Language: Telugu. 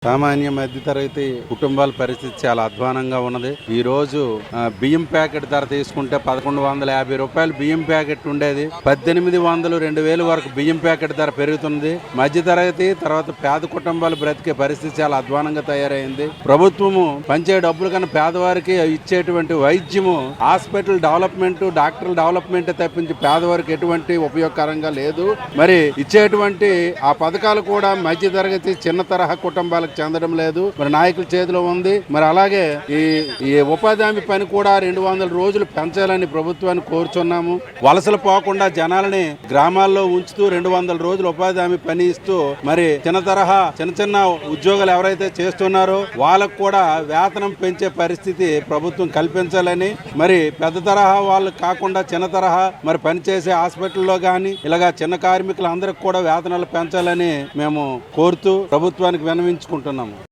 సామాన్య మధ్యతరగతి కుటుంబాల పరిస్థితి చాలా అధ్వానంగా ఉన్నది. ఈ రోజు బియ్యం ప్యాకెట్ ధర తీసుకుంటే 1150 రూపాయలు బియ్యం ప్యాకెట్ ఉండేది. 1800, 2000 వరకు బియ్యం ప్యాకెట్ ధర పెరుగుతుంది. మధ్యతరగతి తర్వాత పేద కుటుంబాలు బ్రతికే పరిస్థితి చాలా అధ్వానంగా తయారైంది. ప్రభుత్వము పంచే డబ్బులు కన్నా పేదవారికి ఇచ్చేటువంటి వైద్యము, హాస్పిటల్ డెవలప్మెంట్, డాక్టర్ల డెవలప్మెంట్ తప్పించి పేదవారికి ఎటువంటి ఉపయోగకరంగా లేదు. మరి ఇచ్చేటువంటి ఆ పథకాలు కూడా మధ్యతరగతి చిన్న తరహా కుటుంబాలకు చెందడం లేదు. మరి నాయకుల చేతిలో ఉంది. మరి అలాగే ఈ ఉపాధి హామీ పని కూడా 200 రోజులు పెంచాలని ప్రభుత్వాన్ని కోరుచున్నాము. వలసలు పోకుండా జనాలని గ్రామాల్లో ఉంచుతూ 200 రోజులు ఉపాధి హామీ పని ఇస్తూ మరి చిన్న ఉద్యోగాలు ఎవరైతే చేస్తున్నారో వాళ్ళకు కూడా వేతనం పెంచే పరిస్థితి ప్రభుత్వం కల్పించాలని, మరి పెద్ద తరహా వాళ్ళు కాకుండా చిన్న తరహా మరి పనిచేసే హాస్పిటల్లో కానీ ఇలాగా చిన్న కార్మికులందరికీ కూడా వేతనాలు పెంచాలని మేము కోరుతూ ప్రభుత్వానికి విన్నవించుకుంటున్నాము.